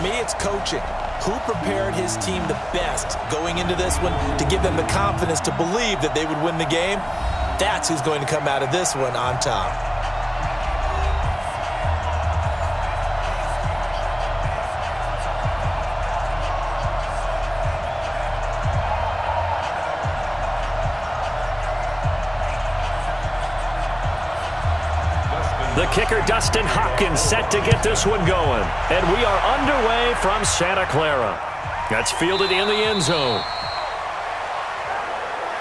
me, it's coaching. Who prepared his team the best going into this one to give them the confidence to believe that they would win the game? That's who's going to come out of this one on top. The kicker, Dustin Hopkins, set to get this one going. And we are underway from Santa Clara. That's fielded in the end zone.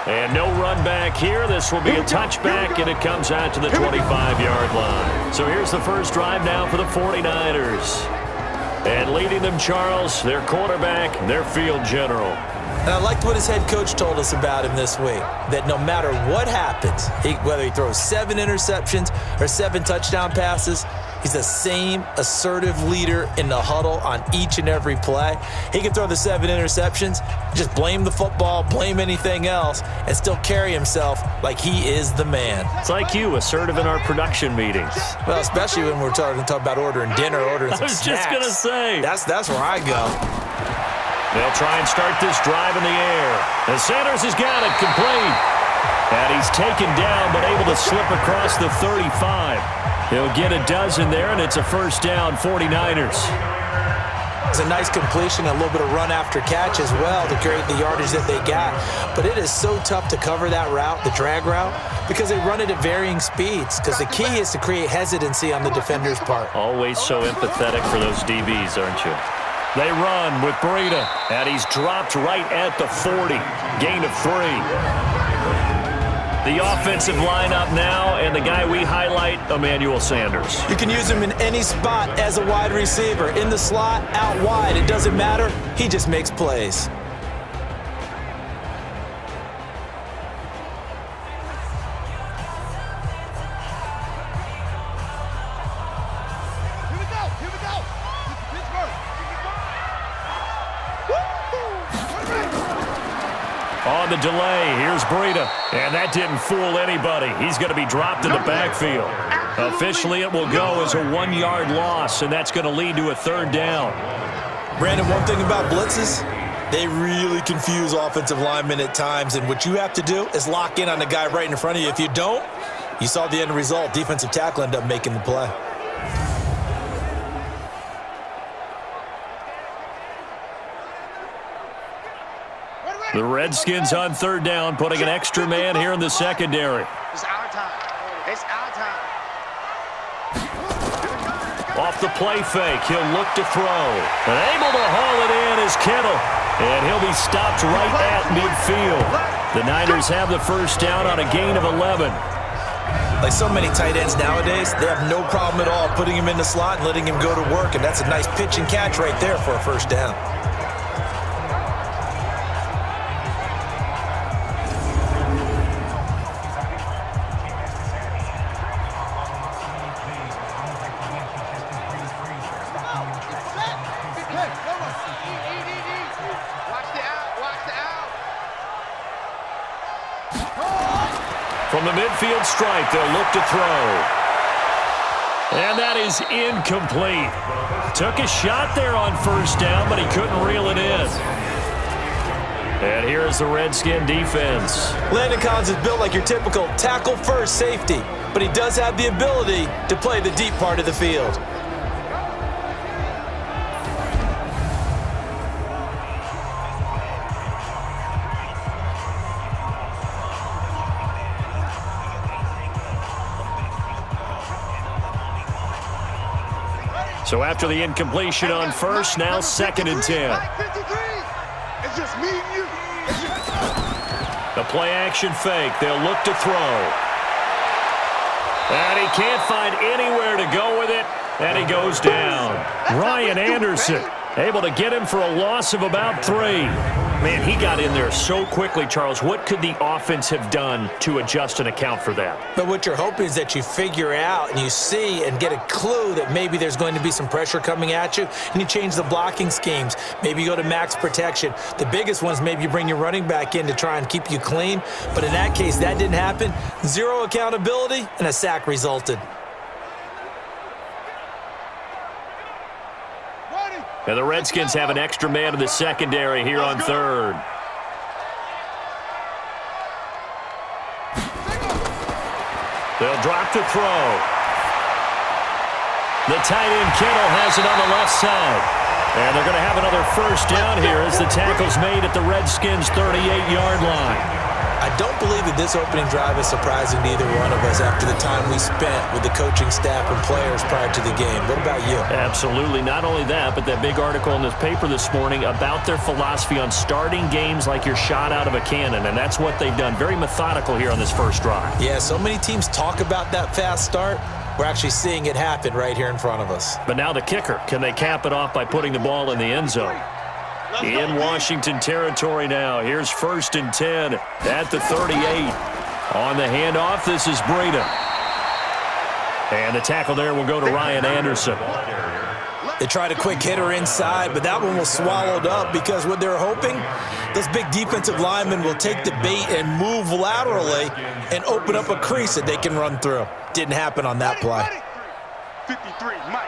And no run back here. This will be a touchback, and it comes out to the 25-yard line. So here's the first drive now for the 49ers. And leading them, Charles, their quarterback, their field general. And I liked what his head coach told us about him this week, that no matter what happens, whether he throws 7 interceptions or 7 touchdown passes, he's the same assertive leader in the huddle on each and every play. He can throw the 7 interceptions, just blame the football, blame anything else, and still carry himself like he is the man. It's like you, assertive in our production meetings. Well, especially when we're talking about ordering dinner, ordering some snacks. I was just going to say. That's where I go. They'll try and start this drive in the air. And Sanders has got it complete. And he's taken down, but able to slip across the 35. He'll get a dozen there, and it's a first down, 49ers. It's a nice completion, a little bit of run after catch as well to create the yardage that they got. But it is so tough to cover that route, the drag route, because they run it at varying speeds. Because the key is to create hesitancy on the defender's part. Always so empathetic for those DBs, aren't you? They run with Breida, and he's dropped right at the 40. Gain of 3. The offensive lineup now, and the guy we highlight, Emmanuel Sanders. You can use him in any spot as a wide receiver. In the slot, out wide, it doesn't matter. He just makes plays. On the delay, here's Breida. And that didn't fool anybody. He's going to be dropped in the backfield. Officially, it will go as a 1-yard loss, and that's going to lead to a third down. Brandon, one thing about blitzes, they really confuse offensive linemen at times, and what you have to do is lock in on the guy right in front of you. If you don't, you saw the end result. Defensive tackle ended up making the play. The Redskins on third down, putting an extra man here in the secondary. It's our time. It's our time. Off the play fake, he'll look to throw. And able to haul it in is Kittle. And he'll be stopped right at midfield. The Niners have the first down on a gain of 11. Like so many tight ends nowadays, they have no problem at all putting him in the slot and letting him go to work. And that's a nice pitch and catch right there for a first down. From the midfield stripe, they'll look to throw. And that is incomplete. Took a shot there on first down, but he couldn't reel it in. And here's the Redskin defense. Landon Collins is built like your typical tackle-first safety, but he does have the ability to play the deep part of the field. So after the incompletion on first, now 2nd and 10. It's just me and you. The play-action fake. They'll look to throw. And he can't find anywhere to go with it, and he goes down. Ryan Anderson able to get him for a loss of about 3. Man, he got in there so quickly, Charles. What could the offense have done to adjust and account for that? But what you're hoping is that you figure out and you see and get a clue that maybe there's going to be some pressure coming at you, and you change the blocking schemes. Maybe you go to max protection. The biggest ones, maybe you bring your running back in to try and keep you clean. But in that case, that didn't happen. 0 accountability, and a sack resulted. And the Redskins have an extra man in the secondary here on third. They'll drop to throw. The tight end Kittle has it on the left side. And they're going to have another first down here as the tackle's made at the Redskins' 38-yard line. I don't believe that this opening drive is surprising to either one of us after the time we spent with the coaching staff and players prior to the game. What about you? Absolutely. Not only that, but that big article in this paper this morning about their philosophy on starting games like you're shot out of a cannon, and that's what they've done. Very methodical here on this first drive. Yeah, so many teams talk about that fast start. We're actually seeing it happen right here in front of us. But now the kicker. Can they cap it off by putting the ball in the end zone? In Washington territory now. Here's 1st and 10 at the 38. On the handoff, this is Breida. And the tackle there will go to Ryan Anderson. They tried a quick hitter inside, but that one was swallowed up because what they're hoping, those big defensive linemen will take the bait and move laterally and open up a crease that they can run through. Didn't happen on that play. 53, Mike.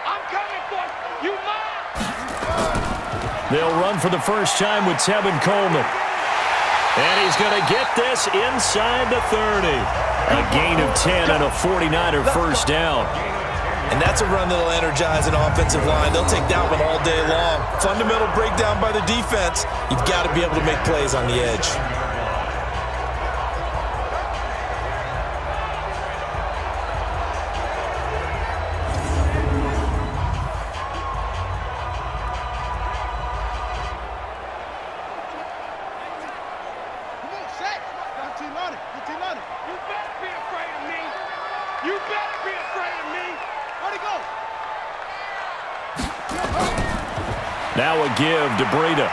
I'm coming for you, Mike. They'll run for the first time with Tevin Coleman. And he's going to get this inside the 30. A gain of 10 and a 49er first down. And that's a run that'll energize an offensive line. They'll take that one all day long. Fundamental breakdown by the defense. You've got to be able to make plays on the edge. Now a give to Breida.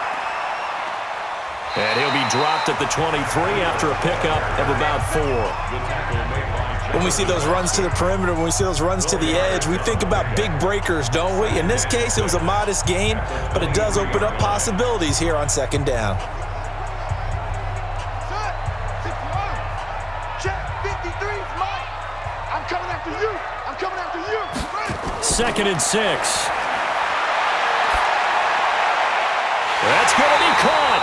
And he'll be dropped at the 23 after a pickup of about 4. When we see those runs to the perimeter, when we see those runs to the edge, we think about big breakers, don't we? In this case, it was a modest gain, but it does open up possibilities here on 2nd down. Check 53, Mike. I'm coming after you. 2nd and 6. That's going to be caught.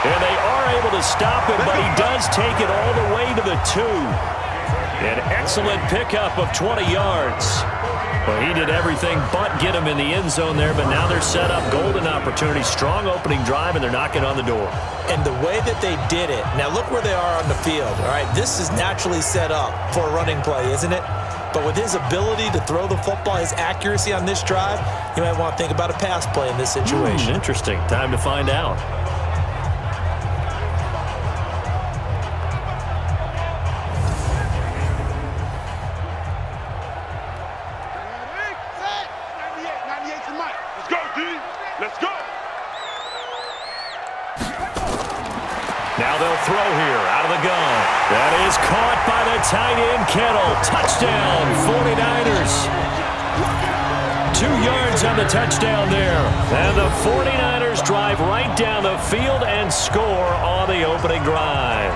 And they are able to stop him, but he does take it all the way to the 2. An excellent pickup of 20 yards. Well, he did everything but get him in the end zone there, but now they're set up. Golden opportunity, strong opening drive, and they're knocking on the door. And the way that they did it, now look where they are on the field, all right? This is naturally set up for a running play, isn't it? But with his ability to throw the football, his accuracy on this drive, you might want to think about a pass play in this situation. Interesting. Time to find out. Now they'll throw here out of the gun. That is caught by the tight end Kittle. Touchdown, 49ers. 2 yards on the touchdown there. And the 49ers drive right down the field and score on the opening drive.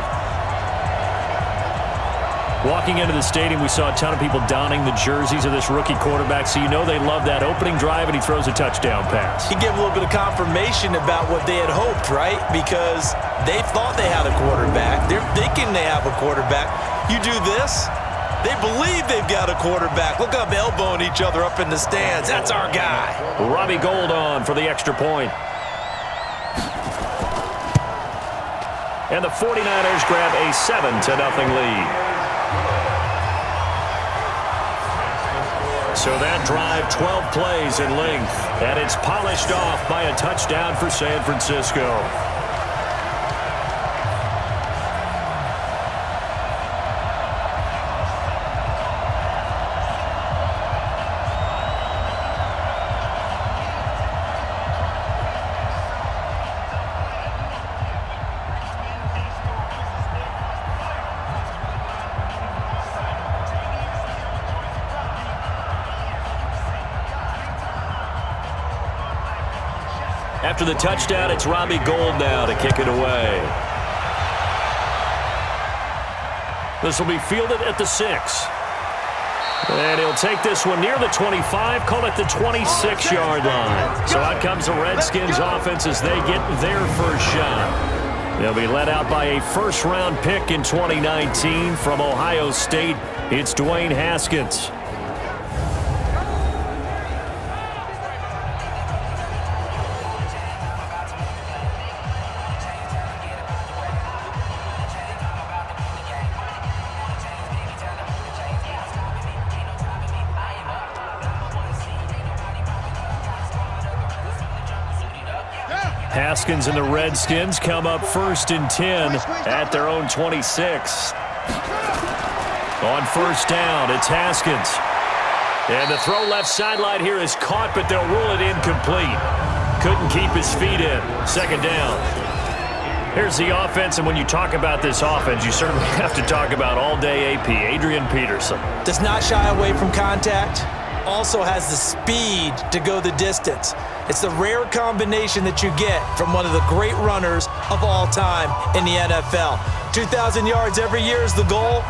Walking into the stadium, we saw a ton of people donning the jerseys of this rookie quarterback, so you know they love that opening drive, and he throws a touchdown pass. He gave a little bit of confirmation about what they had hoped, right? Because they thought they had a quarterback. They're thinking they have a quarterback. You do this, they believe they've got a quarterback. Look up, elbowing each other up in the stands. That's our guy. Robbie Gould on for the extra point. And the 49ers grab a 7-0 lead. So that drive, 12 plays in length, and it's polished off by a touchdown for San Francisco. After the touchdown, it's Robbie Gould now to kick it away. This will be fielded at the 6. And he'll take this one near the 25, call it the 26-yard line. So out comes the Redskins offense as they get their first shot. They'll be led out by a first-round pick in 2019 from Ohio State. It's Dwayne Haskins. Haskins and the Redskins come up 1st and 10 at their own 26. On first down, it's Haskins. And the throw left sideline here is caught, but they'll rule it incomplete. Couldn't keep his feet in. 2nd down. Here's the offense, and when you talk about this offense, you certainly have to talk about all-day AP, Adrian Peterson. Does not shy away from contact. Also has the speed to go the distance. It's the rare combination that you get from one of the great runners of all time in the NFL. 2,000 yards every year is the goal.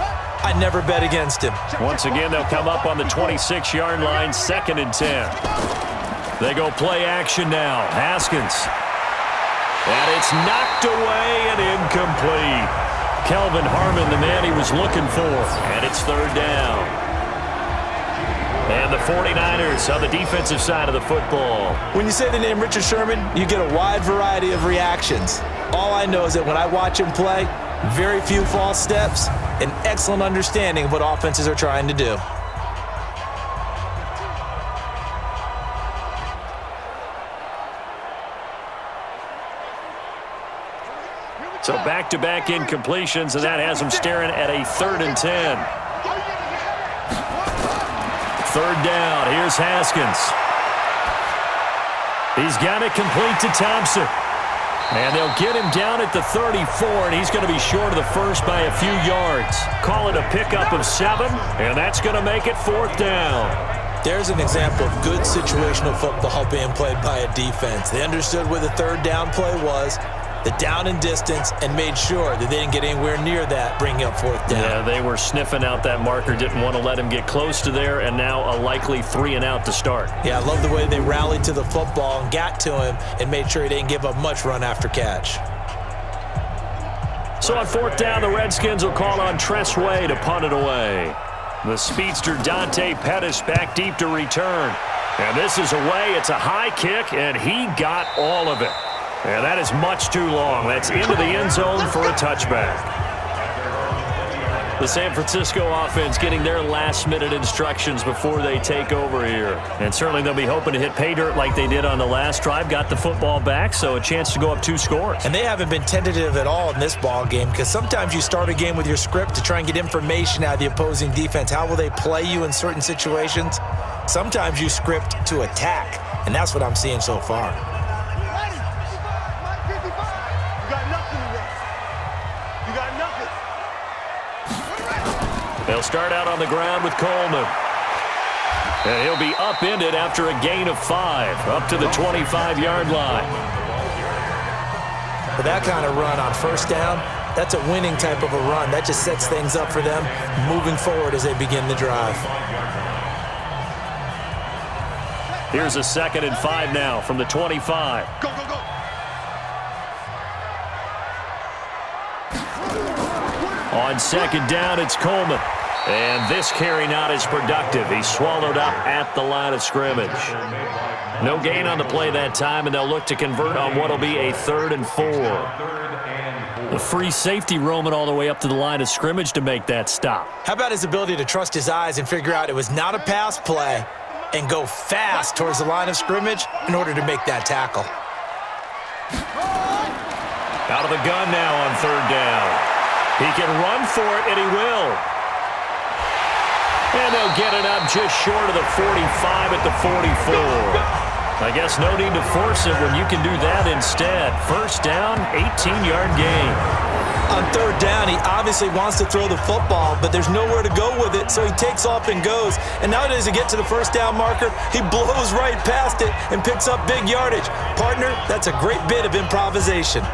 I never bet against him. Once again, they'll come up on the 26-yard line, 2nd and 10. They go play action now. Haskins. And it's knocked away and incomplete. Kelvin Harmon, the man he was looking for. And it's 3rd down. And the 49ers on the defensive side of the football. When you say the name Richard Sherman, you get a wide variety of reactions. All I know is that when I watch him play, very few false steps, an excellent understanding of what offenses are trying to do. So back-to-back incompletions, and that has them staring at a 3rd and 10. 3rd down. Here's Haskins. He's got it complete to Thompson. And they'll get him down at the 34, and he's going to be short of the first by a few yards. Call it a pickup of 7, and that's going to make it 4th down. There's an example of good situational football being played by a defense. They understood where the 3rd down play was, the down and distance, and made sure that they didn't get anywhere near that, bringing up 4th down. Yeah, they were sniffing out that marker, didn't want to let him get close to there, and now a likely 3 and out to start. Yeah, I love the way they rallied to the football and got to him and made sure he didn't give up much run after catch. So on 4th down, the Redskins will call on Tress Way to punt it away. The speedster Dante Pettis back deep to return. And this is away. It's a high kick, and he got all of it. And that is much too long. That's into the end zone for a touchback. The San Francisco offense getting their last-minute instructions before they take over here. And certainly they'll be hoping to hit pay dirt like they did on the last drive. Got the football back, so a chance to go up 2 scores. And they haven't been tentative at all in this ball game, because sometimes you start a game with your script to try and get information out of the opposing defense. How will they play you in certain situations? Sometimes you script to attack, and that's what I'm seeing so far. They'll start out on the ground with Coleman. And he'll be upended after a gain of 5, up to the 25-yard line. For that kind of run on 1st down, that's a winning type of a run. That just sets things up for them moving forward as they begin the drive. Here's a 2nd and 5 now from the 25. Go, go, go. On 2nd down, it's Coleman. And this carry not as productive. He's swallowed up at the line of scrimmage. No gain on the play that time, and they'll look to convert on what will be a 3rd and 4. The free safety roaming all the way up to the line of scrimmage to make that stop. How about his ability to trust his eyes and figure out it was not a pass play and go fast towards the line of scrimmage in order to make that tackle? Out of the gun now on 3rd down. He can run for it, and he will. And they'll get it up just short of the 45 at the 44. I guess no need to force it when you can do that instead. 1st down, 18-yard gain. On 3rd down, he obviously wants to throw the football, but there's nowhere to go with it, so he takes off and goes. And nowadays, to get to the 1st down marker, he blows right past it and picks up big yardage. Partner, that's a great bit of improvisation.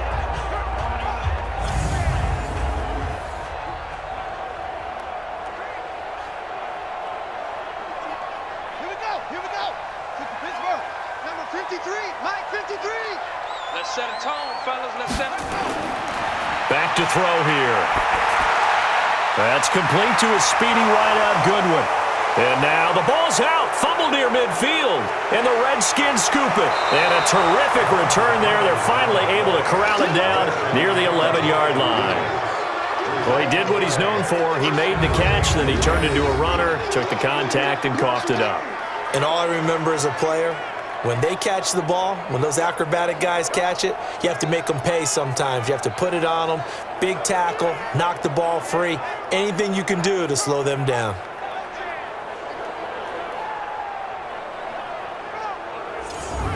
Mike 53. Let's set a tone, fellas. Let's set a tone. Back to throw here. That's complete to a speedy wideout Goodwin. And now the ball's out. Fumble near midfield. And the Redskins scoop it. And a terrific return there. They're finally able to corral it down near the 11-yard line. Well, he did what he's known for. He made the catch, then he turned into a runner, took the contact, and coughed it up. And all I remember as a player, when they catch the ball, when those acrobatic guys catch it, you have to make them pay sometimes. You have to put it on them, big tackle, knock the ball free, anything you can do to slow them down.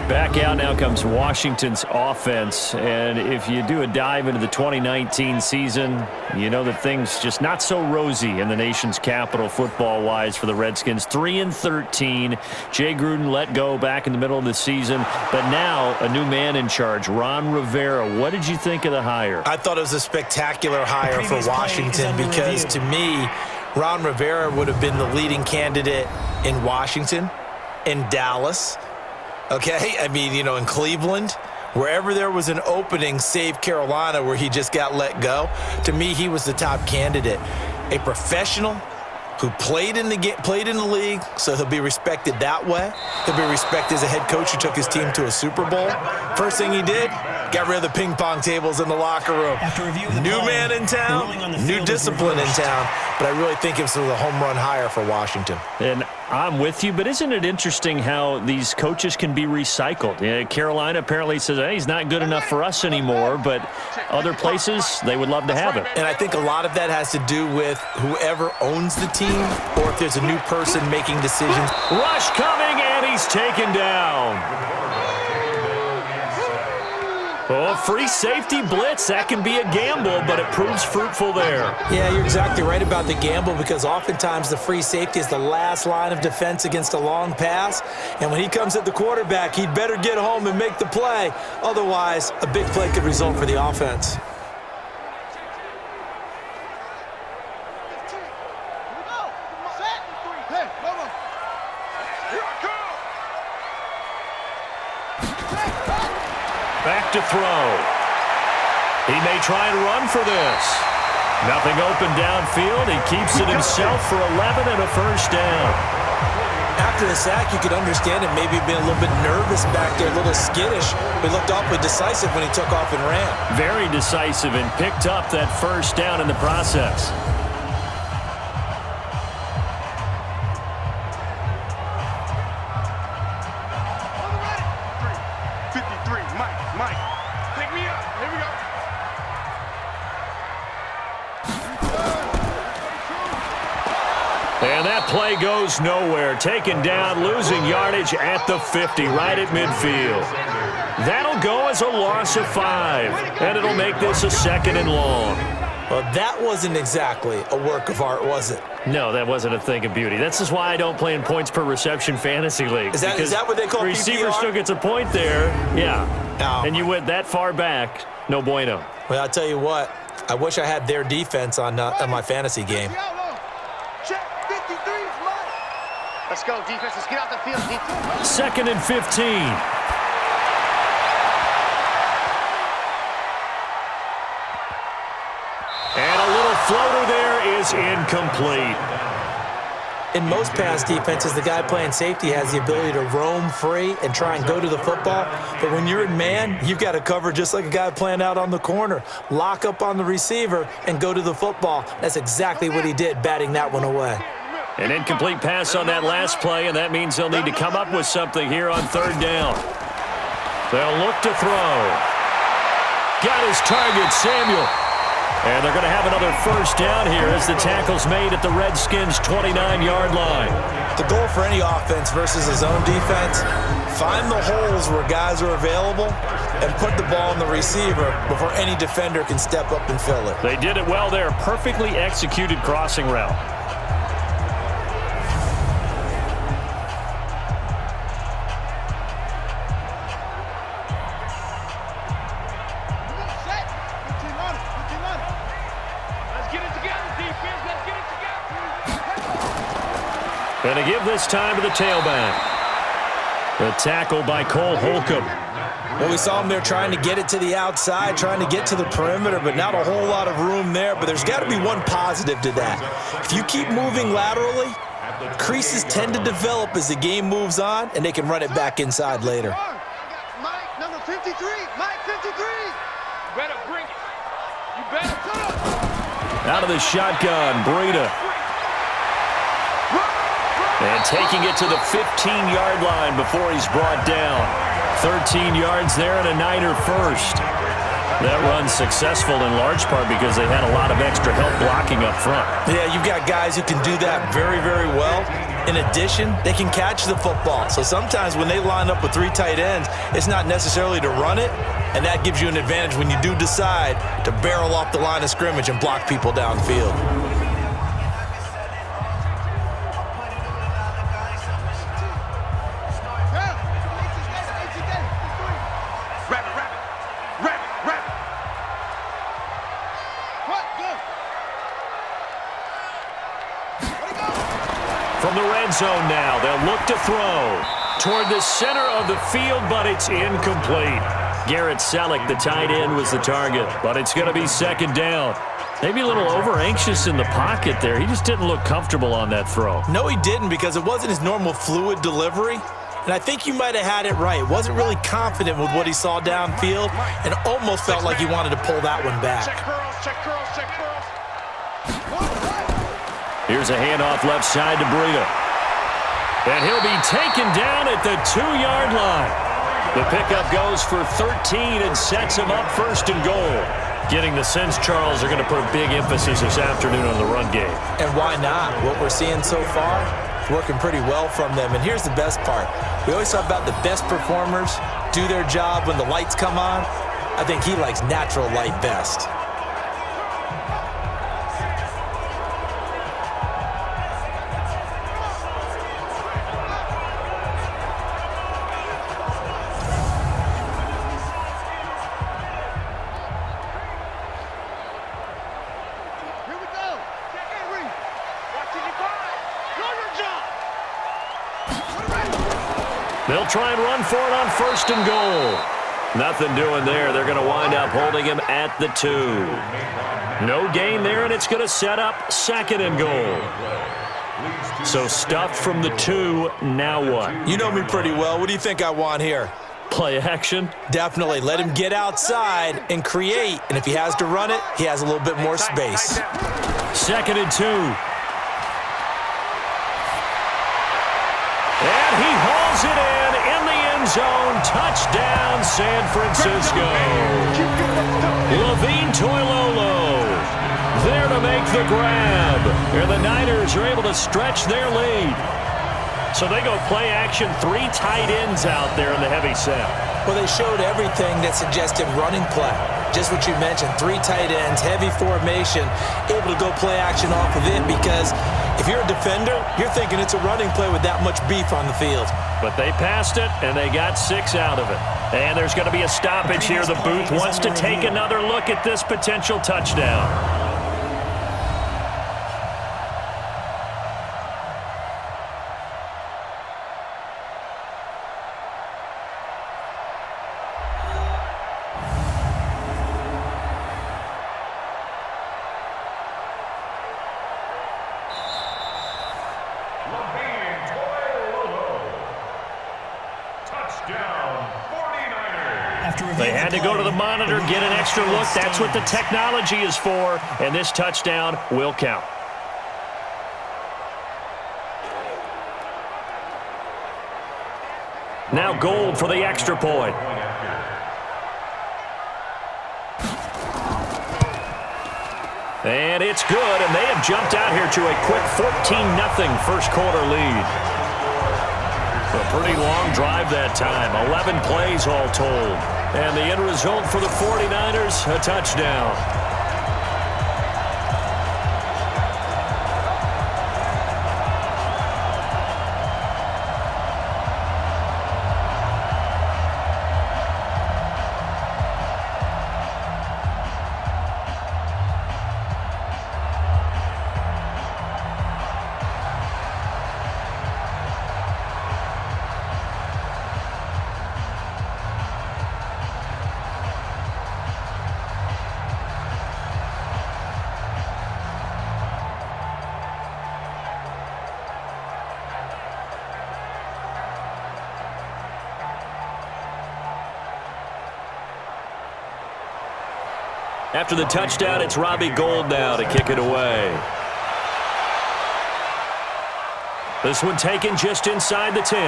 Back out now comes Washington's offense, and if you do a dive into the 2019 season, you know that things just not so rosy in the nation's capital football-wise for the Redskins. 3-13. Jay Gruden let go back in the middle of the season, but now a new man in charge, Ron Rivera. What did you think of the hire? I thought it was a spectacular hire for Washington because, to me, Ron Rivera would have been the leading candidate in Washington, in Dallas, okay, I mean, you know, in Cleveland, wherever there was an opening, save Carolina, where he just got let go. To me, he was the top candidate. A professional who played in the league, so he'll be respected that way. He'll be respected as a head coach who took his team to a Super Bowl. First thing he did, got rid of the ping pong tables in the locker room. New man in town, new discipline in town. But I really think it was a home run hire for Washington. And I'm with you, but isn't it interesting how these coaches can be recycled? Carolina apparently says, hey, he's not good enough for us anymore, but other places, they would love to have him. And I think a lot of that has to do with whoever owns the team or if there's a new person making decisions. Rush coming, and he's taken down. Oh, free safety blitz. That can be a gamble, but it proves fruitful there. Yeah, you're exactly right about the gamble because oftentimes the free safety is the last line of defense against a long pass. And when he comes at the quarterback, he'd better get home and make the play. Otherwise, a big play could result for the offense. Back to throw. He may try and run for this. Nothing open downfield. He keeps it himself for 11 and a first down. After the sack, you could understand him maybe being a little bit nervous back there, a little skittish. But he looked awfully decisive when he took off and ran. Very decisive and picked up that first down in the process. And that play goes nowhere. Taken down, losing yardage at the 50, right at midfield. That'll go as a loss of 5, and it'll make this a 2nd and long. Well, that wasn't exactly a work of art, was it? No, that wasn't a thing of beauty. That's just why I don't play in points per reception fantasy leagues. Is that what they call receiver PPR? still gets a point there, yeah. No. And you went that far back, no bueno. Well, I'll tell you what. I wish I had their defense on my fantasy game. Let's go, defense. Let's get out the field. 2nd and 15. And a little floater there is incomplete. In most pass defenses, the guy playing safety has the ability to roam free and try and go to the football. But when you're in man, you've got to cover just like a guy playing out on the corner. Lock up on the receiver and go to the football. That's exactly what he did, batting that one away. An incomplete pass on that last play, and that means they'll need to come up with something here on 3rd down. They'll look to throw. Got his target, Samuel. And they're going to have another first down here as the tackle's made at the Redskins' 29-yard line. The goal for any offense versus his own defense, find the holes where guys are available and put the ball in the receiver before any defender can step up and fill it. They did it well there. Perfectly executed crossing route. And to give this time to the tailback. The tackle by Cole Holcomb. Well, we saw him there trying to get it to the outside, trying to get to the perimeter, but not a whole lot of room there. But there's got to be one positive to that. If you keep moving laterally, creases tend to develop as the game moves on, and they can run it back inside later. Mike, number 53. Mike, 53. You better bring it. You better put up. Out of the shotgun, Breida. And taking it to the 15-yard line before he's brought down. 13 yards there and a Niner first. That run's successful in large part because they had a lot of extra help blocking up front. Yeah, you've got guys who can do that very, very well. In addition, they can catch the football. So sometimes when they line up with 3 tight ends, it's not necessarily to run it, and that gives you an advantage when you do decide to barrel off the line of scrimmage and block people downfield. From the red zone now, they'll look to throw toward the center of the field, but it's incomplete. Garrett Selleck, the tight end, was the target, but it's going to be second down. Maybe a little over-anxious in the pocket there. He just didn't look comfortable on that throw. No, he didn't, because it wasn't his normal fluid delivery. And I think you might have had it right. Wasn't really confident with what he saw downfield and almost felt like he wanted to pull that one back. Check curls, check curls, check curls. Here's a handoff left side to Breida. And he'll be taken down at the 2-yard line. The pickup goes for 13 and sets him up first and goal. Getting the sense Charles are going to put a big emphasis this afternoon on the run game. And why not? What we're seeing so far is working pretty well from them. And here's the best part. We always talk about the best performers do their job when the lights come on. I think he likes natural light best. They'll try and run for it on first and goal. Nothing doing there. They're going to wind up holding him at the 2. No gain there, and it's going to set up second and goal. So stuffed from the 2, now what? You know me pretty well. What do you think I want here? Play action? Definitely. Let him get outside and create. And if he has to run it, he has a little bit more space. Second and 2. And he hauls it in the end zone. Touchdown, San Francisco. Levine Toilolo there to make the grab. And the Niners are able to stretch their lead. So they go play action, 3 tight ends out there in the heavy set. Well, they showed everything that suggested running play. Just what you mentioned, 3 tight ends, heavy formation, able to go play action off of it because if you're a defender, you're thinking it's a running play with that much beef on the field. But they passed it, and they got 6 out of it. And there's going to be a stoppage here. The booth wants to take another look at this potential touchdown. They had to go to the monitor, get an extra look. That's what the technology is for, and this touchdown will count. Now Gold for the extra point. And it's good, and they have jumped out here to a quick 14-0 first quarter lead. A pretty long drive that time, 11 plays all told. And the end result for the 49ers, a touchdown. After the touchdown, it's Robbie Gould now to kick it away. This one taken just inside the 10.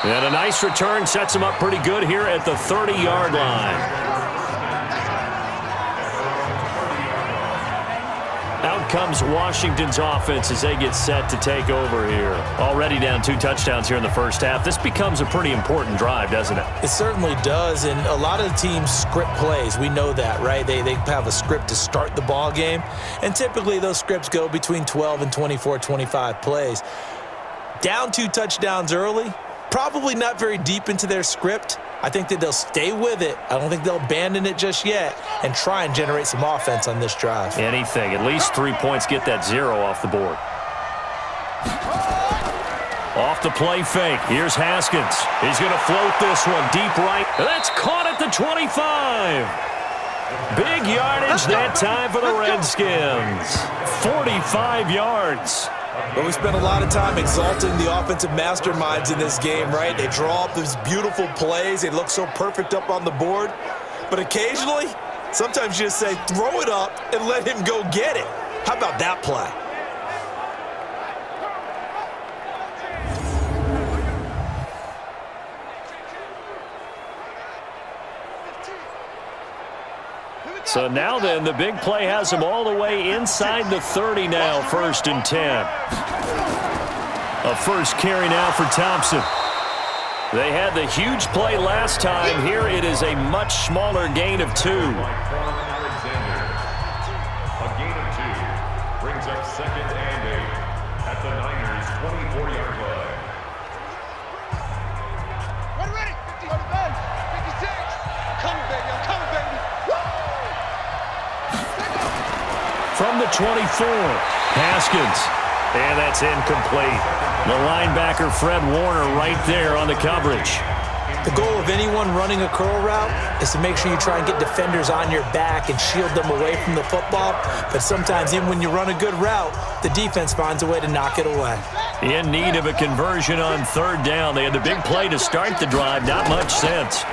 And a nice return sets him up pretty good here at the 30-yard line. Out comes Washington's offense as they get set to take over here. Already down 2 touchdowns here in the first half. This becomes a pretty important drive, doesn't it? It certainly does, and a lot of the teams script plays. We know that, right? They have a script to start the ball game, and typically those scripts go between 12 and 24, 25 plays. Down 2 touchdowns early, probably not very deep into their script. I think that they'll stay with it. I don't think they'll abandon it just yet and try and generate some offense on this drive. Anything. At least 3 points, get that 0 off the board. Off the play fake. Here's Haskins. He's going to float this one deep right. That's caught at the 25. Big yardage that time for the Redskins. 45 yards. But we spent a lot of time exalting the offensive masterminds in this game, right? They draw up these beautiful plays. They look so perfect up on the board. But occasionally, sometimes you just say, throw it up and let him go get it. How about that play? So now then, the big play has him all the way inside the 30 now, 1st and 10. A first carry now for Thompson. They had the huge play last time. Here it is a much smaller gain of 2. A gain of 2 brings up 2nd and 8 at the Niners' 24-yard line. Ready, 50 on the bench, 56. I'm coming, baby, I'm coming, baby. From the 24, Haskins. And that's incomplete. The linebacker, Fred Warner, right there on the coverage. The goal of anyone running a curl route is to make sure you try and get defenders on your back and shield them away from the football. But sometimes even when you run a good route, the defense finds a way to knock it away. In need of a conversion on 3rd down. They had the big play to start the drive. Not much sense.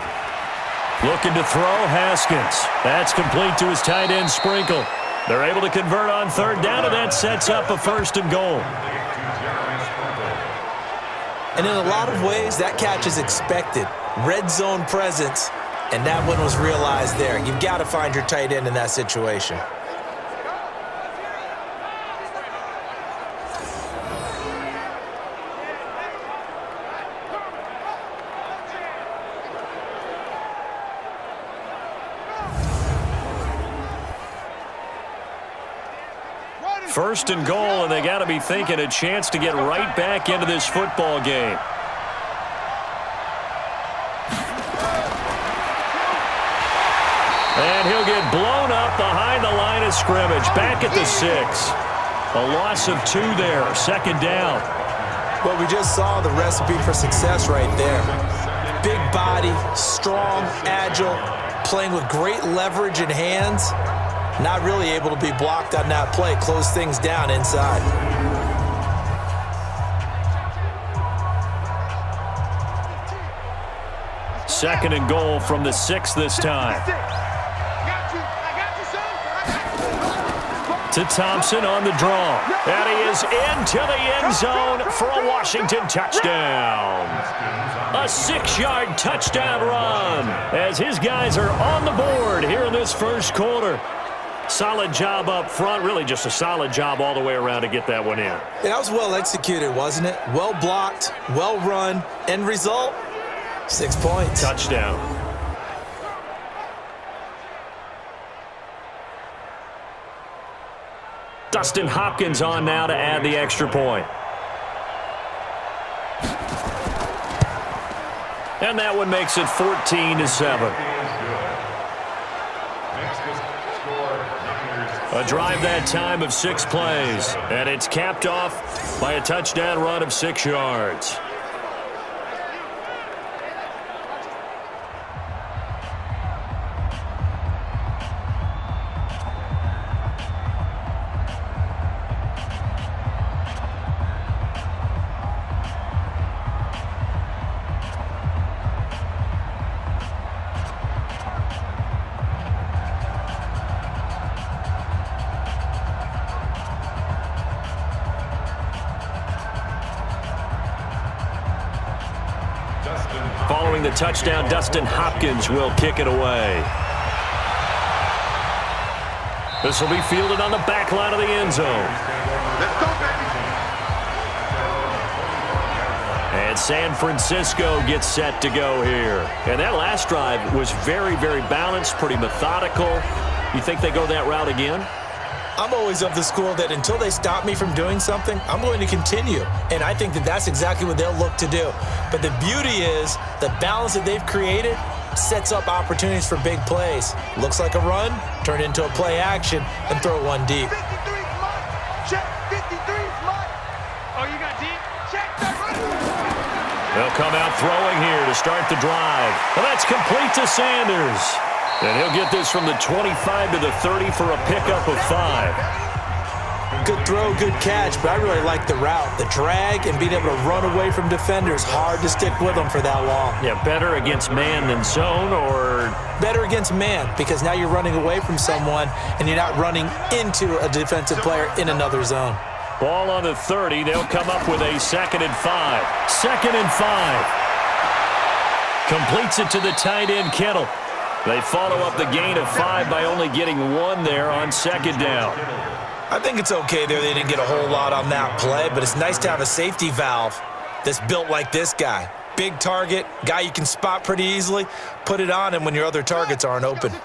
Looking to throw, Haskins. That's complete to his tight end, Sprinkle. They're able to convert on 3rd down, and that sets up a 1st and goal. And in a lot of ways, that catch is expected. Red zone presence, and that one was realized there. You've got to find your tight end in that situation. First and goal, and they got to be thinking a chance to get right back into this football game. And he'll get blown up behind the line of scrimmage. Back at the 6. A loss of 2 there. 2nd down. Well, we just saw the recipe for success right there. Big body, strong, agile, playing with great leverage in hands. Not really able to be blocked on that play. Close things down inside. Second and goal from the 6 this time. To Thompson on the draw. And he is into the end zone for a Washington touchdown. A 6-yard touchdown run as his guys are on the board here in this first quarter. Solid job up front, really just a solid job all the way around to get that one in. That was well executed, wasn't it? Well blocked, well run. End result, 6 points. Touchdown. Dustin Hopkins on now to add the extra point. And that one makes it 14-7. A drive that time of 6 plays, and it's capped off by a touchdown run of 6 yards. Following the touchdown, Dustin Hopkins will kick it away. This will be fielded on the back line of the end zone. Let's go, baby. And San Francisco gets set to go here. And that last drive was very, very balanced, pretty methodical. You think they go that route again? I'm always of the school that until they stop me from doing something, I'm going to continue. And I think that that's exactly what they'll look to do. But the beauty is the balance that they've created sets up opportunities for big plays. Looks like a run, turn into a play action, and throw one deep. 53 Mike. Check 53 Mike. Oh, you got deep? Check that right. They'll come out throwing here to start the drive. Well, that's complete to Sanders. And he'll get this from the 25 to the 30 for a pickup of 5. Good throw, good catch, but I really like the route. The drag and being able to run away from defenders, hard to stick with them for that long. Yeah, better against man than zone, or? Better against man, because now you're running away from someone and you're not running into a defensive player in another zone. Ball on the 30. They'll come up with a 2nd and 5. 2nd and 5. Completes it to the tight end, Kittle. They follow up the gain of 5 by only getting 1 there on 2nd down. I think it's okay there. They didn't get a whole lot on that play, but it's nice to have a safety valve that's built like this guy. Big target, guy you can spot pretty easily. Put it on him when your other targets aren't open. Mike,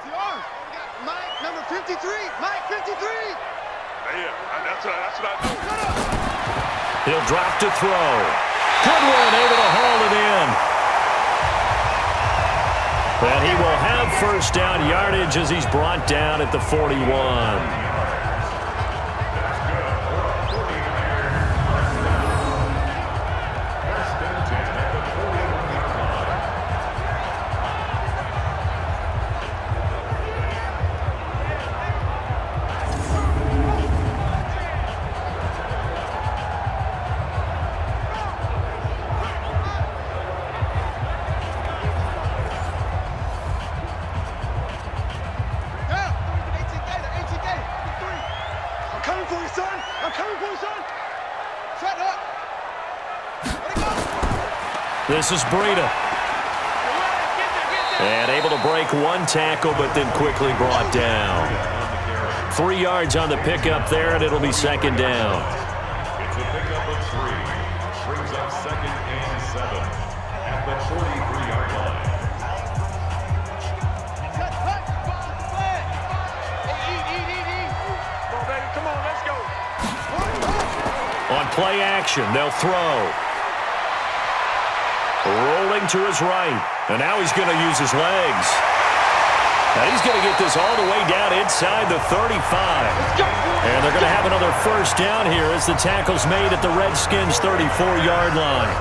number 53. Mike, 53. Yeah, that's what I do. He'll drop to throw. Goodwin able to haul it in. And he will have 1st down yardage as he's brought down at the 41. This is Breida. And able to break 1 tackle, but then quickly brought down. 3 yards on the pickup there, and it'll be 2nd down. It's a pickup of 3. Brings up 2nd and 7 at the 43-yard line. Come on, let's go. On play action, they'll throw. Rolling to his right. And now he's going to use his legs. Now he's going to get this all the way down inside the 35. And they're going to have another 1st down here as the tackle's made at the Redskins' 34-yard line.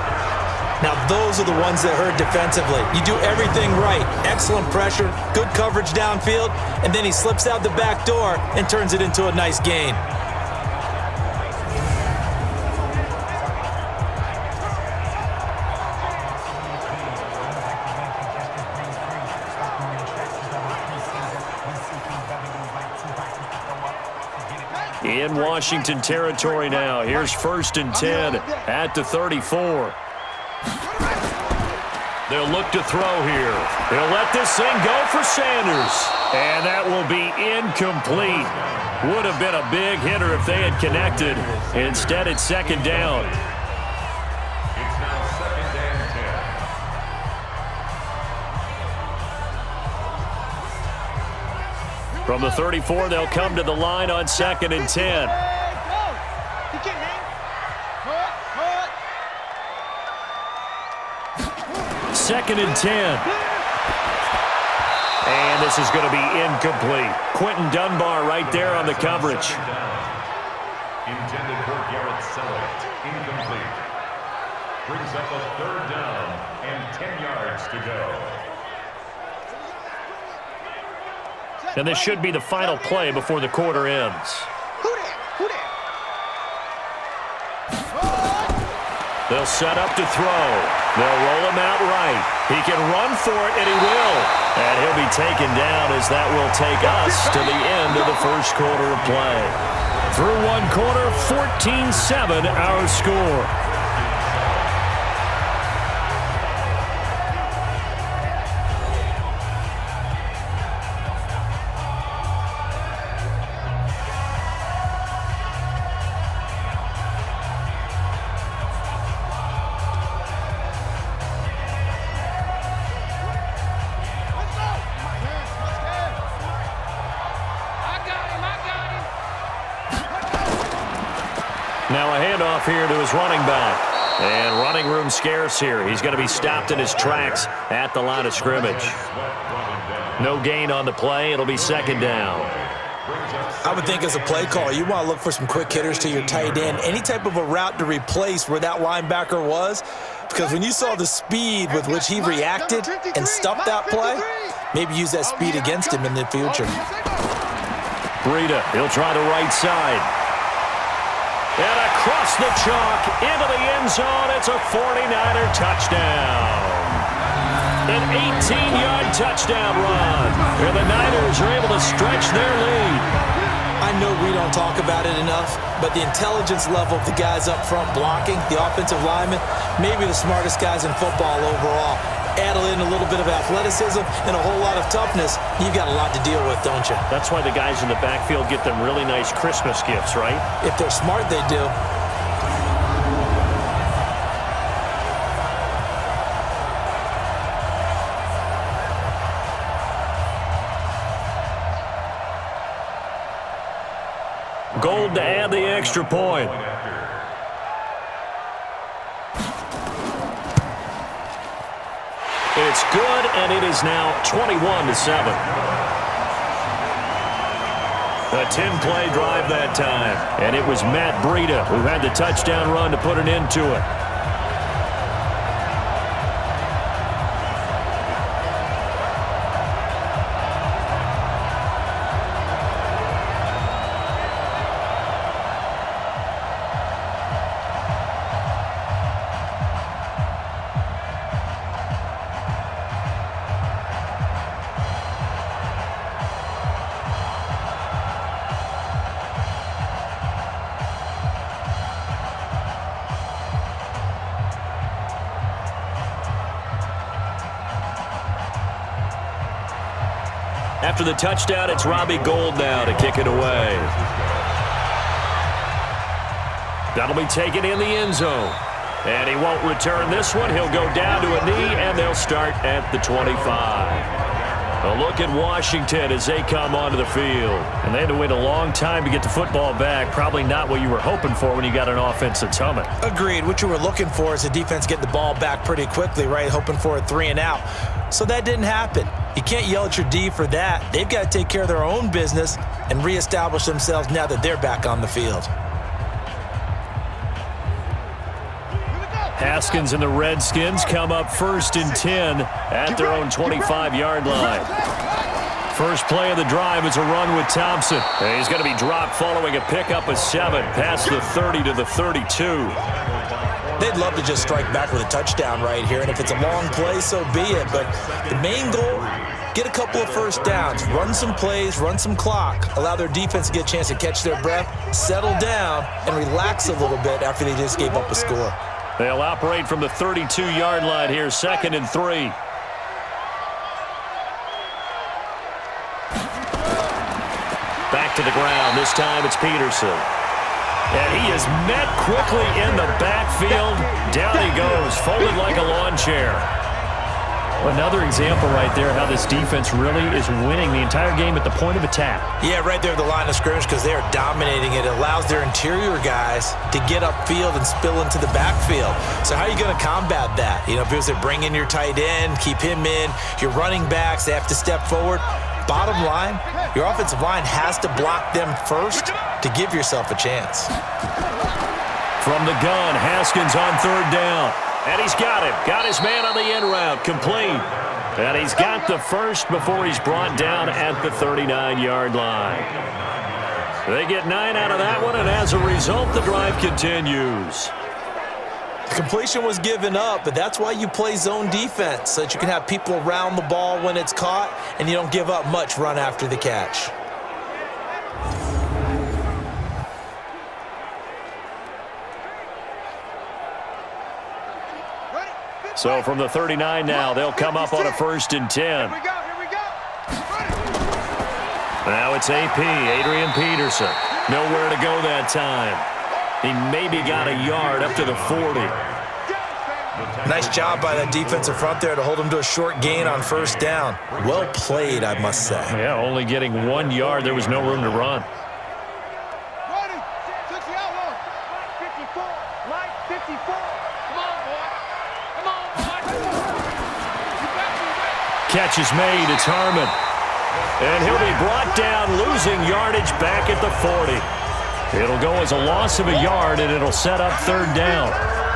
Now those are the ones that hurt defensively. You do everything right. Excellent pressure, good coverage downfield, and then he slips out the back door and turns it into a nice gain. In Washington territory now. Here's 1st and 10 at the 34. They'll look to throw here. They'll let this thing go for Sanders. And that will be incomplete. Would have been a big hitter if they had connected. Instead, it's 2nd down. It's now 2nd and 10. From the 34, they'll come to the line on 2nd and 10. Second and 10. And this is going to be incomplete. Quentin Dunbar right there on the coverage. Intended for Garrett Selleck. Incomplete. Brings up a 3rd down and 10 yards to go. And this should be the final play before the quarter ends. They'll set up to throw. They'll roll him out right. He can run for it, and he will. And he'll be taken down as that will take us to the end of the 1st quarter of play. Through 1 quarter, 14-7 our score. Now a handoff here to his running back. And running room scarce here. He's going to be stopped in his tracks at the line of scrimmage. No gain on the play. It'll be second down. I would think as a play caller, you want to look for some quick hitters to your tight end. Any type of a route to replace where that linebacker was. Because when you saw the speed with which he reacted and stuffed that play, maybe use that speed against him in the future. Breida, he'll try the right side. And across the chalk, into the end zone, it's a 49er touchdown. An 18-yard touchdown run. And the Niners are able to stretch their lead. I know we don't talk about it enough, but the intelligence level of the guys up front blocking, the offensive linemen, maybe the smartest guys in football overall. Add in a little bit of athleticism and a whole lot of toughness, you've got a lot to deal with, don't you? That's why the guys in the backfield get them really nice Christmas gifts, right? If they're smart, they do. Gold to add the extra point. It's good, and it is now 21-7. A 10-play drive that time, and it was Matt Breida who had the touchdown run to put an end to it. After the touchdown, it's Robbie Gould now to kick it away. That'll be taken in the end zone. And he won't return this one. He'll go down to a knee, and they'll start at the 25. A look at Washington as they come onto the field. And they had to wait a long time to get the football back. Probably not what you were hoping for when you got an offense that's humming. Agreed. What you were looking for is the defense getting the ball back pretty quickly, right? Hoping for a 3 and out. So that didn't happen. You can't yell at your D for that. They've got to take care of their own business and reestablish themselves now that they're back on the field. Haskins and the Redskins come up 1st and 10 at their own 25-yard line. First play of the drive is a run with Thompson. And he's going to be dropped following a pickup of 7 past the 30 to the 32. They'd love to just strike back with a touchdown right here, and if it's a long play, so be it. But the main goal, get a couple of first downs, run some plays, run some clock, allow their defense to get a chance to catch their breath, settle down, and relax a little bit after they just gave up a score. They'll operate from the 32-yard line here, 2nd and 3. Back to the ground. This time it's Peterson. And he is met quickly in the backfield. Down he goes, folded like a lawn chair. Another example right there how this defense really is winning the entire game at the point of attack. Yeah, right there at the line of scrimmage because they are dominating it. It allows their interior guys to get upfield and spill into the backfield. So how are you going to combat that? You know, because they bring in your tight end, keep him in. Your running backs, they have to step forward. Bottom line, your offensive line has to block them first to give yourself a chance. From the gun, Haskins on 3rd down. And he's got him. Got his man on the end route. Complete. And he's got the first before he's brought down at the 39-yard line. They get 9 out of that one, and as a result, the drive continues. The completion was given up, but that's why you play zone defense, so that you can have people around the ball when it's caught, and you don't give up much run after the catch. So from the 39 now, they'll come up on a 1st and 10. Here we go. Now it's AP, Adrian Peterson. Nowhere to go that time. He maybe got a yard up to the 40. Nice job by that defensive front there to hold him to a short gain on 1st down. Well played, I must say. Yeah, only getting 1 yard. There was no room to run. catch is made. It's Harmon. And he'll be brought down, losing yardage back at the 40. It'll go as a loss of a yard, and it'll set up third down.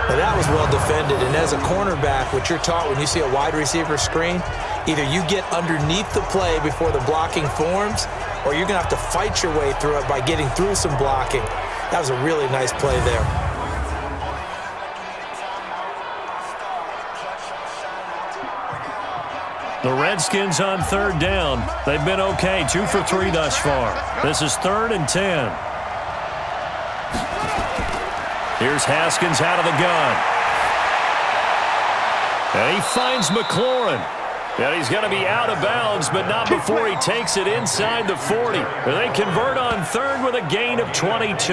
Now that was well defended, and as a cornerback, what you're taught when you see a wide receiver screen, either you get underneath the play before the blocking forms, or you're going to have to fight your way through it by getting through some blocking. That was a really nice play there. The Redskins on third down. They've been okay, 2 for 3 thus far. This is 3rd and 10. Here's Haskins out of the gun. And he finds McLaurin. And he's going to be out of bounds, but not before he takes it inside the 40. And they convert on third with a gain of 22.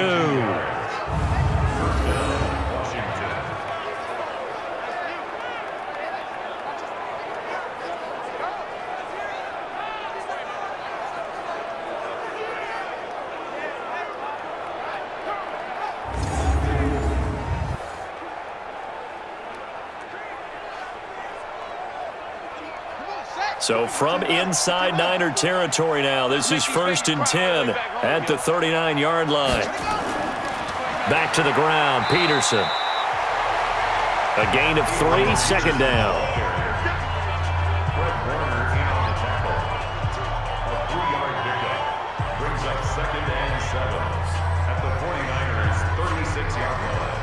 So from inside Niner territory now, this is 1st and 10 at the 39-yard line. Back to the ground, Peterson. A gain of 3, 2nd down. A 3-yard pickup brings up 2nd and 7 at the 49ers' 36-yard line.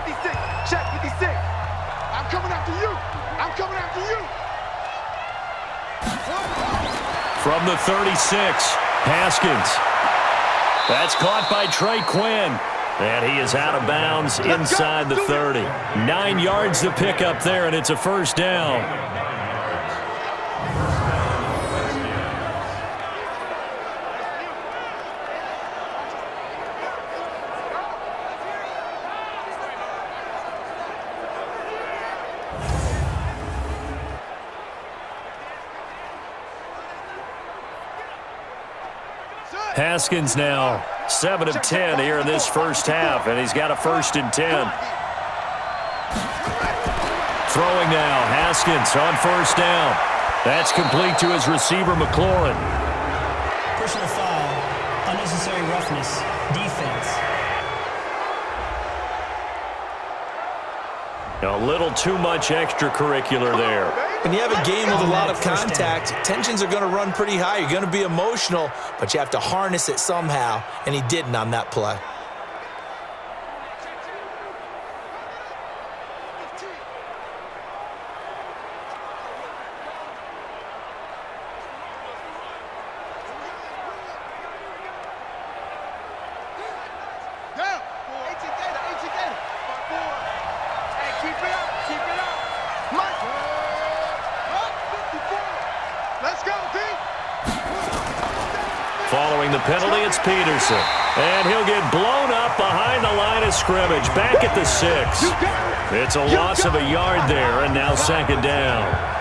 56, check 56. I'm coming after you. I'm coming after you. From the 36, Haskins. That's caught by Trey Quinn. And he is out of bounds inside the 30. 9 yards to pick up there, and it's a 1st down. Haskins now 7 of 10 here in this first half, and he's got a 1st and 10. Throwing now, Haskins on 1st down. That's complete to his receiver, McLaurin. Personal foul, unnecessary roughness, defense. A little too much extracurricular there. When you have a game with a lot of contact, tensions are going to run pretty high. You're going to be emotional, but you have to harness it somehow, and he didn't on that play. Following the penalty, it's Peterson. And he'll get blown up behind the line of scrimmage, back at the 6. It's a loss of a yard there, and now 2nd down.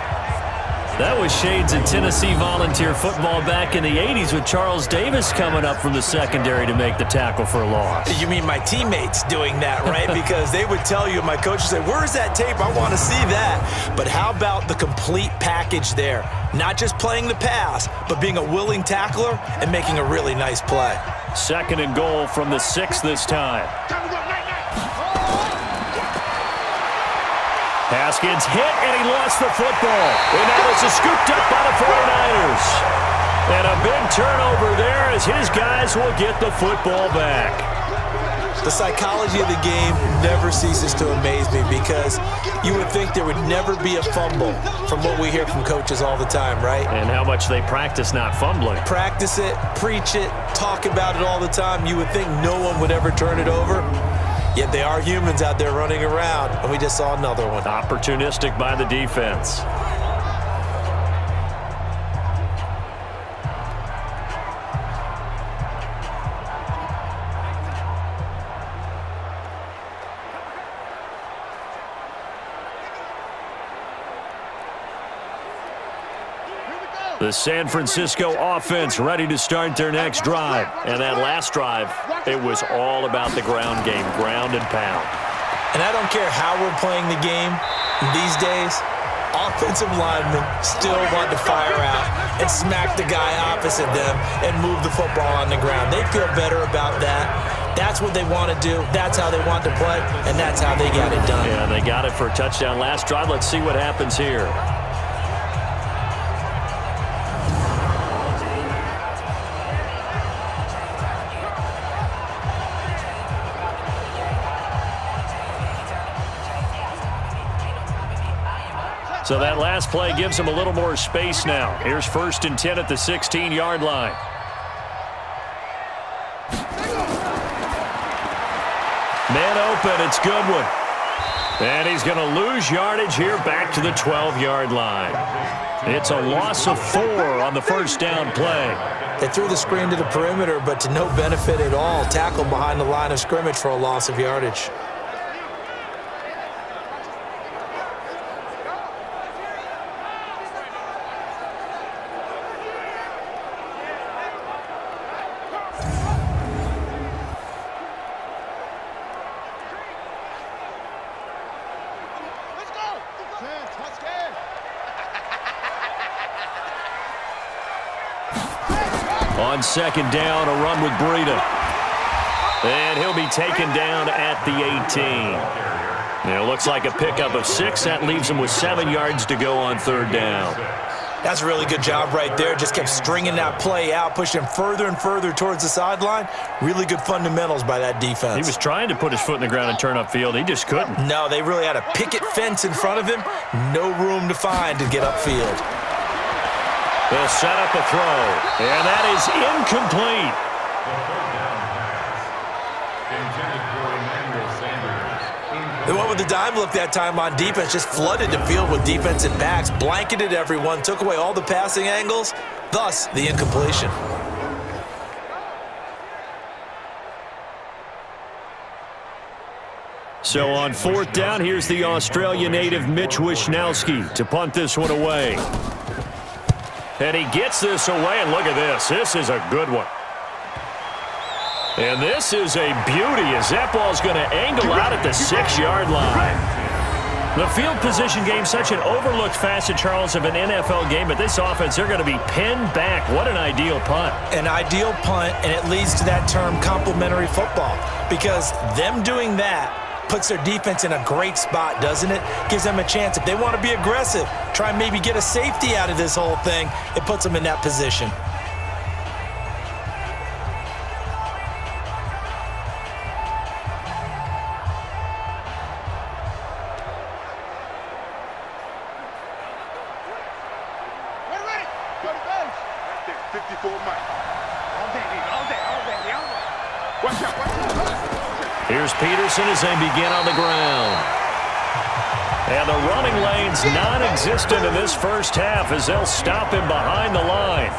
That was shades of Tennessee volunteer football back in the 80s with Charles Davis coming up from the secondary to make the tackle for a loss. You mean my teammates doing that, right? Because they would tell you, my coach would say, where's that tape? I want to see that. But how about the complete package there? Not just playing the pass, but being a willing tackler and making a really nice play. 2nd and goal from the 6 this time. Haskins hit, and he lost the football. And now it's scooped up by the 49ers. And a big turnover there as his guys will get the football back. The psychology of the game never ceases to amaze me because you would think there would never be a fumble from what we hear from coaches all the time, right? And how much they practice not fumbling. Practice it, preach it, talk about it all the time. You would think no one would ever turn it over. Yet they are humans out there running around, and we just saw another one. Opportunistic by the defense. The San Francisco offense ready to start their next drive. And that last drive, it was all about the ground game, ground and pound. And I don't care how we're playing the game these days, offensive linemen still want to fire out and smack the guy opposite them and move the football on the ground. They feel better about that. That's what they want to do. That's how they want to play, and that's how they got it done. Yeah, they got it for a touchdown last drive. Let's see what happens here. So that last play gives them a little more space now. Here's 1st and 10 at the 16-yard line. Man open, it's Goodwin. And he's going to lose yardage here back to the 12-yard line. It's a loss of 4 on the first down play. They threw the screen to the perimeter, but to no benefit at all. Tackled behind the line of scrimmage for a loss of yardage. On 2nd down, a run with Breida. And he'll be taken down at the 18. It looks like a pickup of 6. That leaves him with 7 yards to go on 3rd down. That's a really good job right there. Just kept stringing that play out, pushing him further and further towards the sideline. Really good fundamentals by that defense. He was trying to put his foot in the ground and turn upfield. He just couldn't. No, they really had a picket fence in front of him. No room to find to get upfield. They'll set up a throw, and that is incomplete. They went with the dime look that time on defense, just flooded the field with defensive backs, blanketed everyone, took away all the passing angles, thus the incompletion. So on 4th down, here's the Australia native Mitch Wishnowsky to punt this one away. And he gets this away, and look at this. This is a good one. And this is a beauty as that ball's going to angle out at the 6-yard line. The field position game, such an overlooked facet, Charles, of an NFL game, but this offense, they're going to be pinned back. What an ideal punt. An ideal punt, and it leads to that term complementary football, because them doing that puts their defense in a great spot, doesn't it? Gives them a chance. If they want to be aggressive, try and maybe get a safety out of this whole thing, it puts them in that position. We're ready. Go to base. Right there, 54 Mike. All day, baby. All day, all day, all day. Watch out, watch out. Here's Peterson as they begin on the ground. And the running lane's non-existent in this first half as they'll stop him behind the line.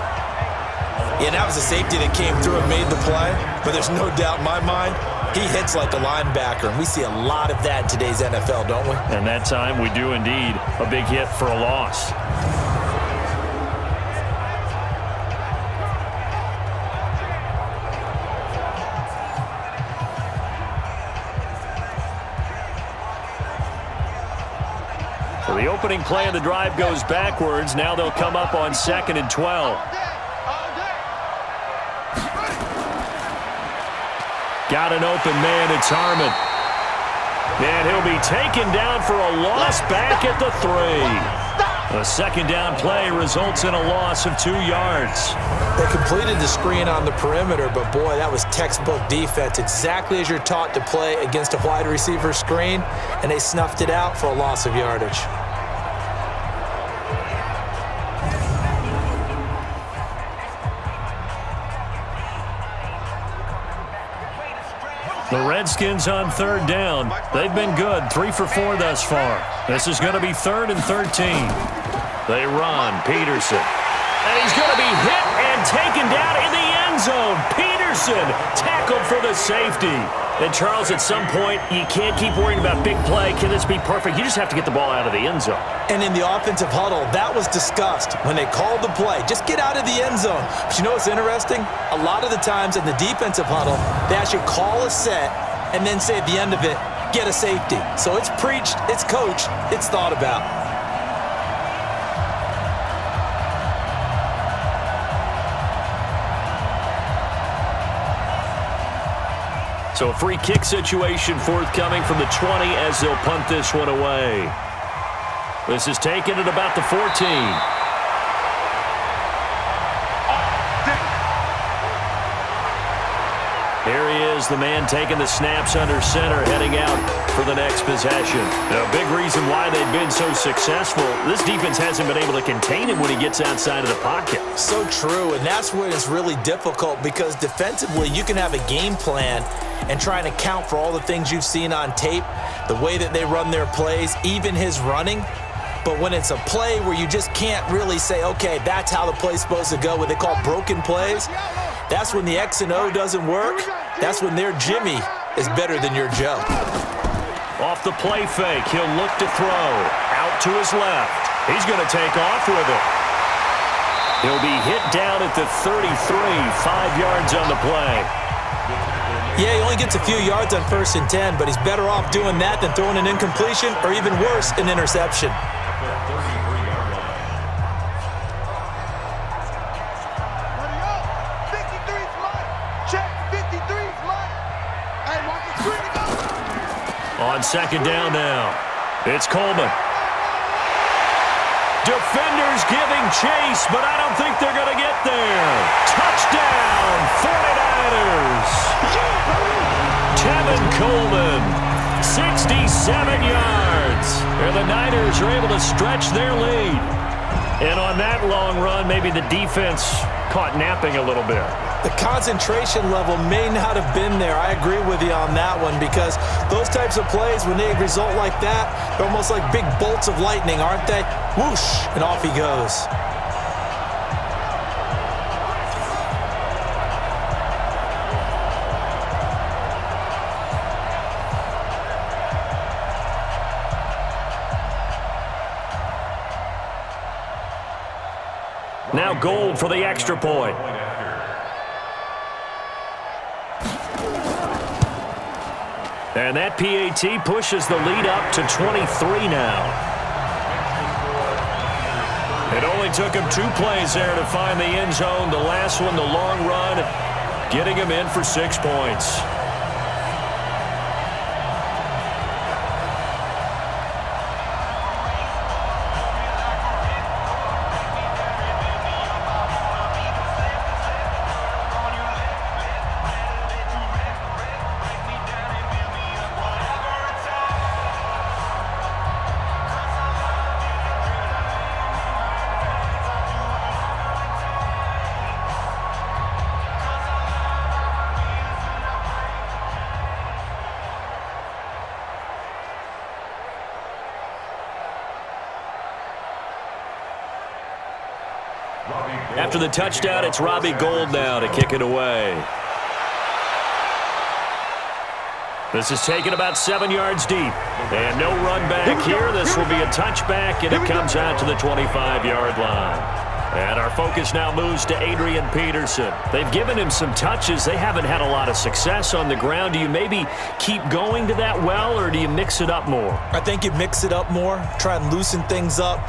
Yeah, that was a safety that came through and made the play, but there's no doubt in my mind, he hits like a linebacker, and we see a lot of that in today's NFL, don't we? And that time we do indeed. A big hit for a loss. The opening play of the drive goes backwards. Now they'll come up on 2nd and 12. Got an open man. It's Harmon. And he'll be taken down for a loss back at the 3. A 2nd down play results in a loss of 2 yards. They completed the screen on the perimeter, but boy, that was textbook defense. Exactly as you're taught to play against a wide receiver screen, and they snuffed it out for a loss of yardage. The Redskins on 3rd down. They've been good, 3 for 4 thus far. This is going to be 3rd and 13. They run, Peterson. And he's going to be hit and taken down in the end zone. Peterson tackled for the safety. And Charles, at some point, you can't keep worrying about big play. Can this be perfect? You just have to get the ball out of the end zone. And in the offensive huddle, that was discussed when they called the play. Just get out of the end zone. But you know what's interesting? A lot of the times in the defensive huddle, they actually call a set and then say at the end of it, get a safety. So it's preached, it's coached, it's thought about. So a free kick situation forthcoming from the 20 as they'll punt this one away. This is taken at about the 14. Here he is, the man taking the snaps under center, heading out for the next possession. Now, a big reason why they've been so successful, this defense hasn't been able to contain him when he gets outside of the pocket. So true, and that's when it's really difficult because defensively you can have a game plan and trying to account for all the things you've seen on tape, the way that they run their plays, even his running. But when it's a play where you just can't really say, okay, that's how the play's supposed to go, what they call broken plays, that's when the X and O doesn't work. That's when their Jimmy is better than your Joe. Off the play fake, he'll look to throw. Out to his left. He's going to take off with it. He'll be hit down at the 33, 5 yards on the play. Yeah, he only gets a few yards on 1st and 10, but he's better off doing that than throwing an incompletion or even worse, an interception. On 2nd down now, it's Coleman. Defenders giving chase, but I don't think they're going to get there. Touchdown, 49ers. Tevin Coleman, 67 yards. And the Niners are able to stretch their lead. And on that long run, maybe the defense caught napping a little bit. The concentration level may not have been there. I agree with you on that one because those types of plays, when they result like that, they're almost like big bolts of lightning, aren't they? Whoosh, and off he goes. Now Gold for the extra point. And that PAT pushes the lead up to 23 now. It only took him 2 plays there to find the end zone. The last one, the long run, getting him in for 6 points. After the touchdown, it's Robbie Gould now to kick it away. This is taken about 7 yards deep. And no run back here. This will be a touchback, and it comes out to the 25-yard line. And our focus now moves to Adrian Peterson. They've given him some touches. They haven't had a lot of success on the ground. Do you maybe keep going to that well, or do you mix it up more? I think you mix it up more, try and loosen things up.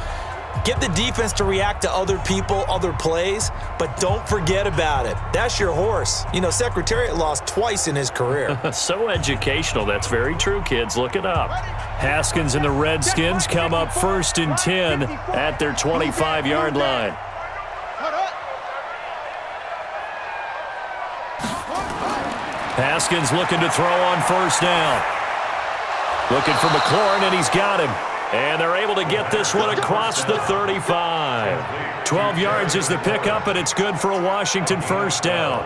Get the defense to react to other people, other plays, but don't forget about it. That's your horse. You know, Secretariat lost twice in his career. So educational. That's very true, kids. Look it up. Haskins and the Redskins come up 1st and 10 at their 25-yard line. Haskins looking to throw on 1st down. Looking for McLaurin, and he's got him. And they're able to get this one across the 35. 12 yards is the pickup, and it's good for a Washington 1st down.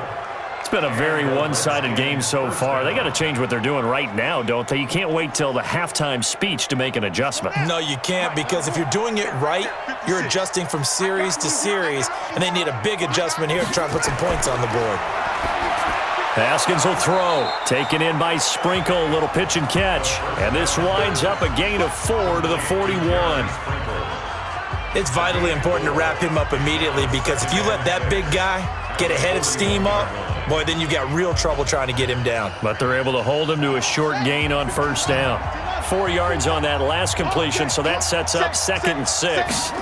It's been a very one-sided game so far. They got to change what they're doing right now, don't they? You can't wait till the halftime speech to make an adjustment. No, you can't, because if you're doing it right, you're adjusting from series to series, and they need a big adjustment here to try and put some points on the board. Haskins will throw. Taken in by Sprinkle. A little pitch and catch. And this winds up a gain of 4 to the 41. It's vitally important to wrap him up immediately, because if you let that big guy get a head of steam up, boy, then you've got real trouble trying to get him down. But they're able to hold him to a short gain on first down. 4 yards on that last completion, so that sets up 2nd and 6.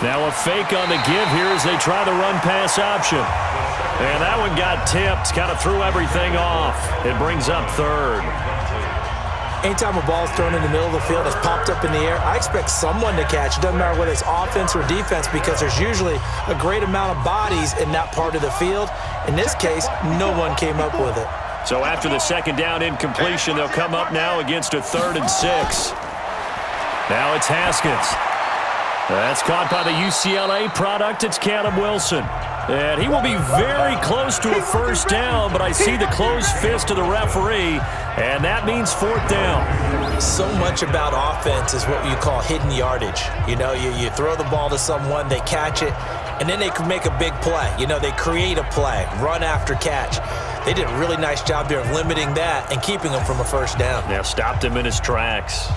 Now a fake on the give here as they try the run-pass option. And that one got tipped, kind of threw everything off. It brings up 3rd. Anytime a ball is thrown in the middle of the field, it's popped up in the air, I expect someone to catch. It doesn't matter whether it's offense or defense because there's usually a great amount of bodies in that part of the field. In this case, no one came up with it. So after the 2nd down incompletion, they'll come up now against a 3rd and 6. Now it's Haskins. That's caught by the UCLA product. It's Caleb Wilson. And he will be very close to a first down, but I see the closed fist of the referee, and that means 4th down. So much about offense is what you call hidden yardage. You know, you throw the ball to someone, they catch it, and then they can make a big play. You know, they create a play, run after catch. They did a really nice job there of limiting that and keeping him from a first down. Yeah, stopped him in his tracks.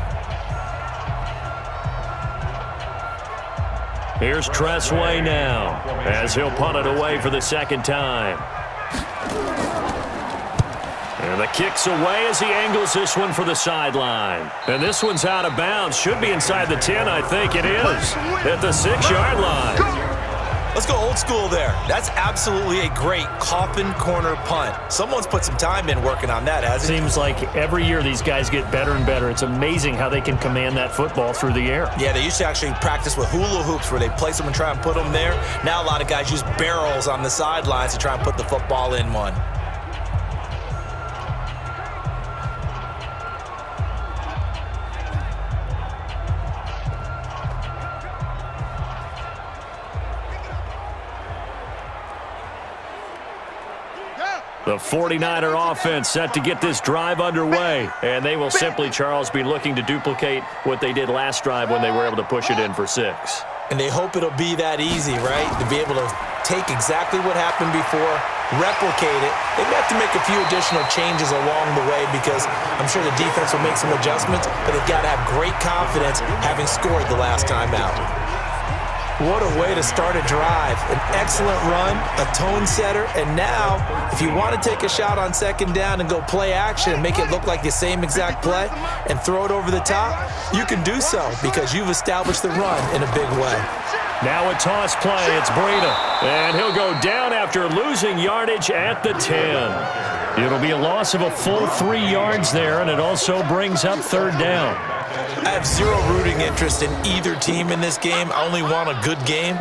Here's Tressway now as he'll punt it away for the 2nd time. And the kick's away as he angles this one for the sideline. And this one's out of bounds. Should be inside the 10, I think it is, at the 6-yard line. Let's go old school there. That's absolutely a great coffin corner punt. Someone's put some time in working on that, hasn't he? Seems like every year these guys get better and better. It's amazing how they can command that football through the air. Yeah, they used to actually practice with hula hoops where they place them and try and put them there. Now a lot of guys use barrels on the sidelines to try and put the football in one. The 49er offense set to get this drive underway, and they will simply, Charles, be looking to duplicate what they did last drive when they were able to push it in for 6. And they hope it'll be that easy, right? To be able to take exactly what happened before, replicate it. They may have to make a few additional changes along the way because I'm sure the defense will make some adjustments, but they've got to have great confidence having scored the last time out. What a way to start a drive. An excellent run, a tone setter, and now, if you want to take a shot on 2nd down and go play action and make it look like the same exact play and throw it over the top, you can do so because you've established the run in a big way. Now a toss play. It's Breida, and he'll go down after losing yardage at the 10. It'll be a loss of a full 3 yards there, and it also brings up 3rd down. I have zero rooting interest in either team in this game. I only want a good game.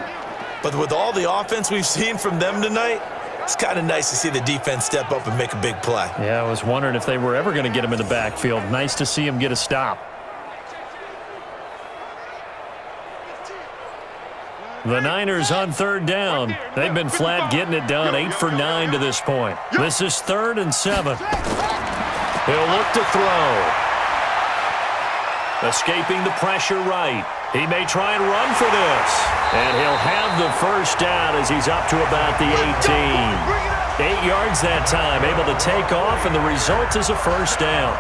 But with all the offense we've seen from them tonight, it's kind of nice to see the defense step up and make a big play. Yeah, I was wondering if they were ever going to get him in the backfield. Nice to see him get a stop. The Niners on 3rd down. They've been flat getting it done, 8 for 9 to this point. This is 3rd and 7. He'll look to throw. Escaping the pressure right. He may try and run for this. And he'll have the first down as he's up to about the 18. 8 yards that time, able to take off, and the result is a first down.